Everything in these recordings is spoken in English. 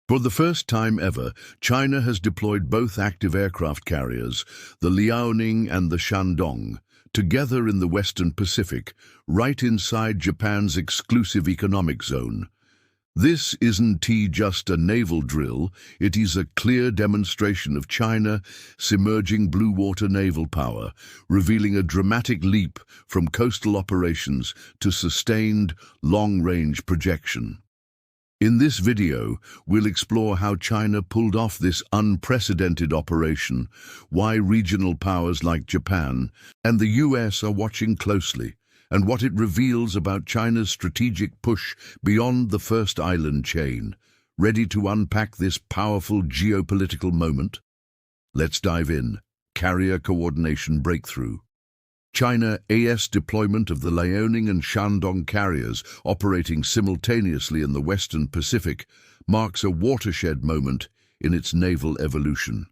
For the first time ever, China has deployed both active aircraft carriers, the Liaoning and the Shandong, together in the Western Pacific, right inside Japan's exclusive economic zone. This isn't just a naval drill, it is a clear demonstration of China submerging blue water naval power, revealing a dramatic leap from coastal operations to sustained, long-range projection. In this video, we'll explore how China pulled off this unprecedented operation, why regional powers like Japan and the US are watching closely, and what it reveals about China's strategic push beyond the first island chain. Ready to unpack this powerful geopolitical moment? Let's dive in. Carrier coordination breakthrough. China-AS deployment of the Liaoning and Shandong carriers operating simultaneously in the Western Pacific marks a watershed moment in its naval evolution.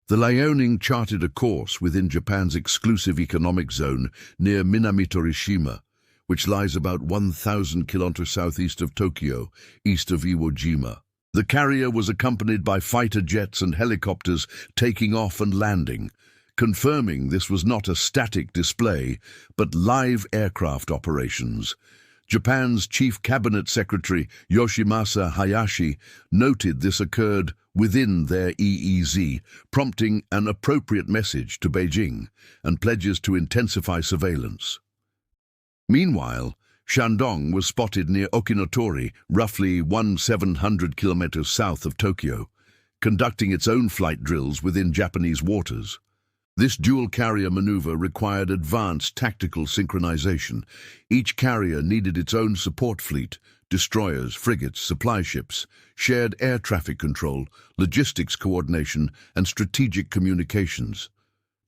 The Liaoning charted a course within Japan's exclusive economic zone near Minamitorishima, which lies about 1,000 kilometers southeast of Tokyo, east of Iwo Jima. The carrier was accompanied by fighter jets and helicopters taking off and landing, confirming this was not a static display, but live aircraft operations. Japan's Chief Cabinet Secretary Yoshimasa Hayashi noted this occurred within their EEZ, prompting an appropriate message to Beijing and pledges to intensify surveillance. Meanwhile, Shandong was spotted near Okinotori, roughly 1,700 kilometers south of Tokyo, conducting its own flight drills within Japanese waters. This dual-carrier maneuver required advanced tactical synchronization. Each carrier needed its own support fleet, destroyers, frigates, supply ships, shared air traffic control, logistics coordination, and strategic communications.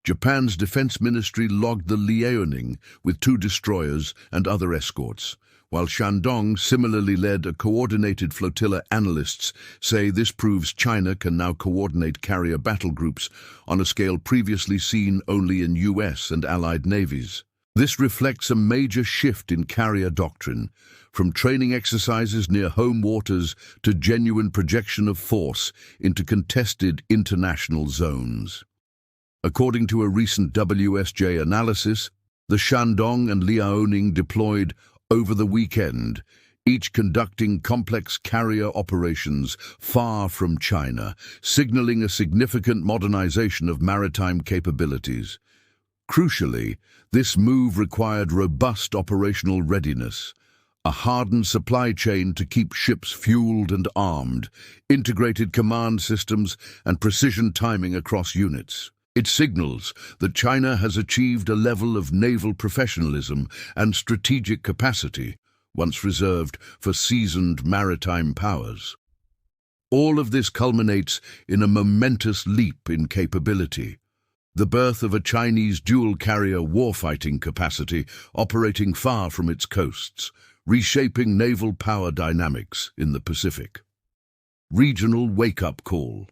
Japan's defense ministry logged the Liaoning with 2 destroyers and other escorts, while Shandong similarly led a coordinated flotilla. Analysts say this proves China can now coordinate carrier battle groups on a scale previously seen only in US and allied navies. This reflects a major shift in carrier doctrine, from training exercises near home waters to genuine projection of force into contested international zones. According to a recent WSJ analysis, the Shandong and Liaoning deployed over the weekend, each conducting complex carrier operations far from China, signaling a significant modernization of maritime capabilities. Crucially, this move required robust operational readiness, a hardened supply chain to keep ships fueled and armed, integrated command systems, and precision timing across units. It signals that China has achieved a level of naval professionalism and strategic capacity once reserved for seasoned maritime powers. All of this culminates in a momentous leap in capability, the birth of a Chinese dual-carrier warfighting capacity operating far from its coasts, reshaping naval power dynamics in the Pacific. Regional wake-up call.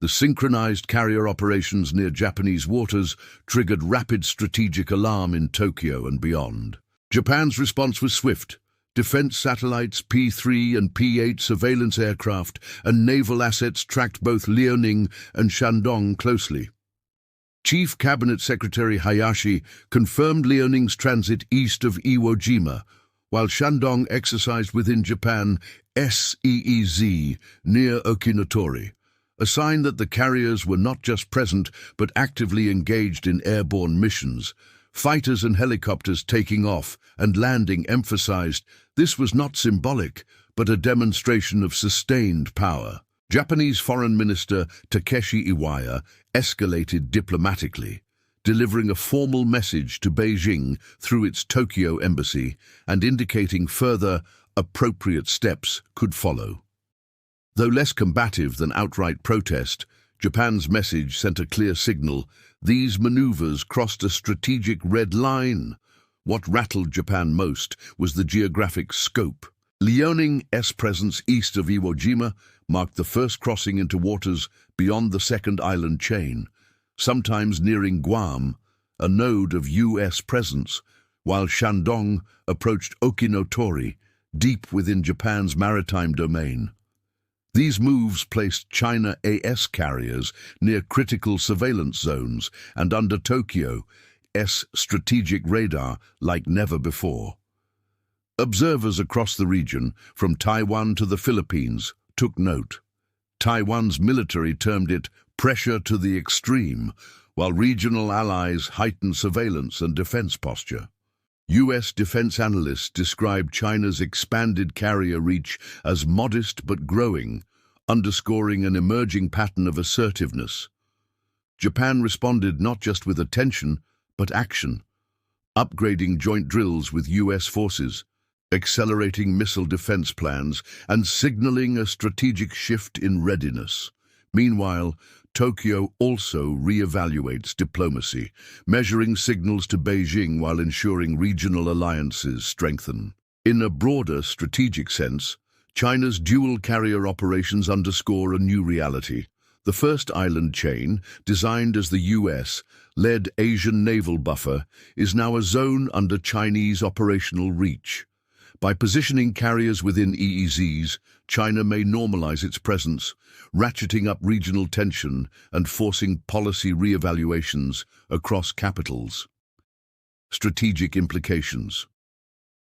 The synchronized carrier operations near Japanese waters triggered rapid strategic alarm in Tokyo and beyond. Japan's response was swift. Defense satellites, P-3 and P-8 surveillance aircraft, and naval assets tracked both Liaoning and Shandong closely. Chief Cabinet Secretary Hayashi confirmed Liaoning's transit east of Iwo Jima, while Shandong exercised within Japan's EEZ near Okinotori, a sign that the carriers were not just present but actively engaged in airborne missions. Fighters and helicopters taking off and landing emphasized this was not symbolic but a demonstration of sustained power. Japanese Foreign Minister Takeshi Iwaya escalated diplomatically, delivering a formal message to Beijing through its Tokyo embassy and indicating further appropriate steps could follow. Though less combative than outright protest, Japan's message sent a clear signal. These maneuvers crossed a strategic red line. What rattled Japan most was the geographic scope. Liaoning's presence east of Iwo Jima marked the first crossing into waters beyond the second island chain, sometimes nearing Guam, a node of US presence, while Shandong approached Okinotori, deep within Japan's maritime domain. These moves placed China AS carriers near critical surveillance zones and under Tokyo's strategic radar like never before. Observers across the region, from Taiwan to the Philippines, took note. Taiwan's military termed it pressure to the extreme, while regional allies heightened surveillance and defense posture. U.S. defense analysts described China's expanded carrier reach as modest but growing, underscoring an emerging pattern of assertiveness. Japan responded not just with attention, but action, upgrading joint drills with U.S. forces, accelerating missile defense plans, and signaling a strategic shift in readiness. Meanwhile, Tokyo also re-evaluates diplomacy, measuring signals to Beijing while ensuring regional alliances strengthen. In a broader strategic sense, China's dual-carrier operations underscore a new reality. The first island chain, designed as the U.S.-led Asian naval buffer, is now a zone under Chinese operational reach. By positioning carriers within EEZs, China may normalize its presence, ratcheting up regional tension and forcing policy re-evaluations across capitals. Strategic implications.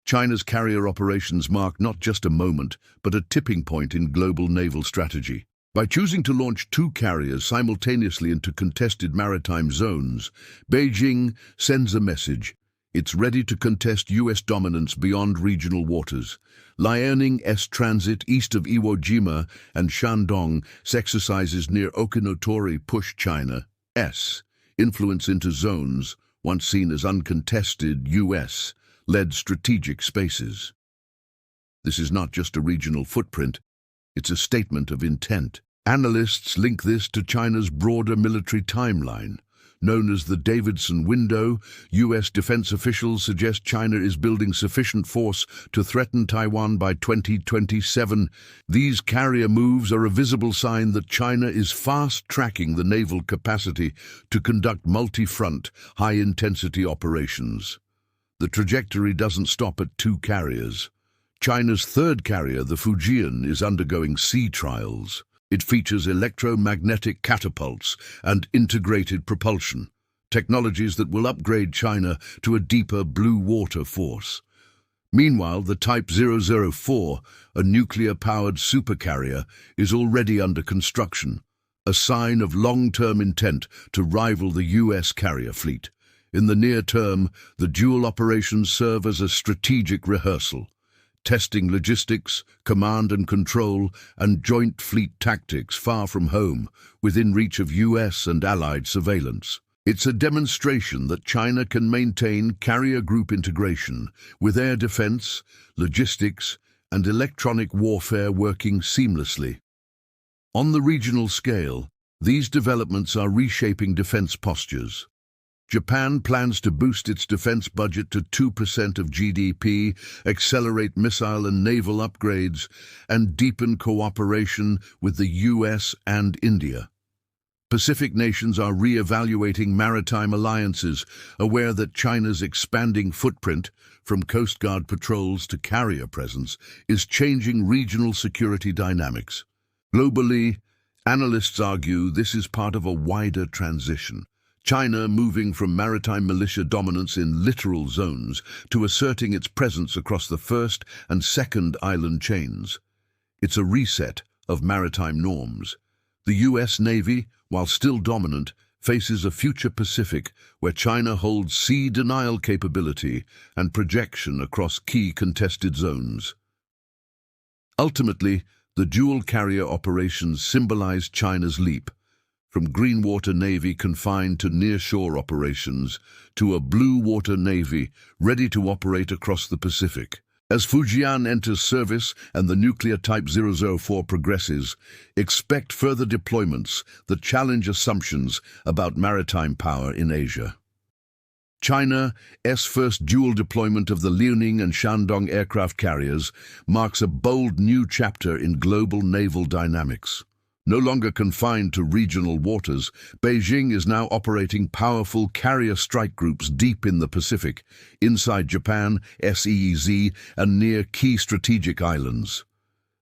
China's carrier operations mark not just a moment, but a tipping point in global naval strategy. By choosing to launch two carriers simultaneously into contested maritime zones, Beijing sends a message. It's ready to contest U.S. dominance beyond regional waters. Liaoning's transit east of Iwo Jima and Shandong exercises near Okinotori push China's influence into zones once seen as uncontested U.S.-led strategic spaces. This is not just a regional footprint, it's a statement of intent. Analysts link this to China's broader military timeline. Known as the Davidson window, U.S. defense officials suggest China is building sufficient force to threaten Taiwan by 2027. These carrier moves are a visible sign that China is fast-tracking the naval capacity to conduct multi-front, high-intensity operations. The trajectory doesn't stop at two carriers. China's third carrier, the Fujian, is undergoing sea trials. It features electromagnetic catapults and integrated propulsion, technologies that will upgrade China to a deeper blue water force. Meanwhile, the Type 004, a nuclear-powered supercarrier, is already under construction, a sign of long-term intent to rival the U.S. carrier fleet. In the near term, the dual operations serve as a strategic rehearsal, testing logistics, command and control, and joint fleet tactics far from home, within reach of U.S. and allied surveillance. It's a demonstration that China can maintain carrier group integration, with air defense, logistics, and electronic warfare working seamlessly. On the regional scale, these developments are reshaping defense postures. Japan plans to boost its defense budget to 2% of GDP, accelerate missile and naval upgrades, and deepen cooperation with the US and India. Pacific nations are re-evaluating maritime alliances, aware that China's expanding footprint, from Coast Guard patrols to carrier presence, is changing regional security dynamics. Globally, analysts argue this is part of a wider transition. China moving from maritime militia dominance in littoral zones to asserting its presence across the first and second island chains. It's a reset of maritime norms. The U.S. Navy, while still dominant, faces a future Pacific where China holds sea denial capability and projection across key contested zones. Ultimately, the dual carrier operations symbolize China's leap, from green water navy confined to near-shore operations to a blue water navy ready to operate across the Pacific. As Fujian enters service and the nuclear Type 004 progresses, expect further deployments that challenge assumptions about maritime power in Asia. China's first dual deployment of the Liaoning and Shandong aircraft carriers marks a bold new chapter in global naval dynamics. No longer confined to regional waters, Beijing is now operating powerful carrier strike groups deep in the Pacific, inside Japan's EEZ and near key strategic islands.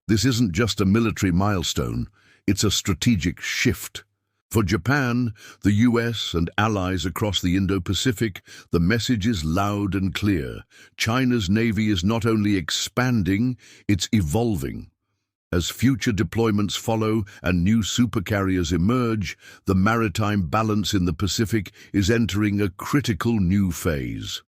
This isn't just a military milestone, it's a strategic shift. For Japan, the US and allies across the Indo-Pacific, the message is loud and clear. China's navy is not only expanding, it's evolving. As future deployments follow and new supercarriers emerge, the maritime balance in the Pacific is entering a critical new phase.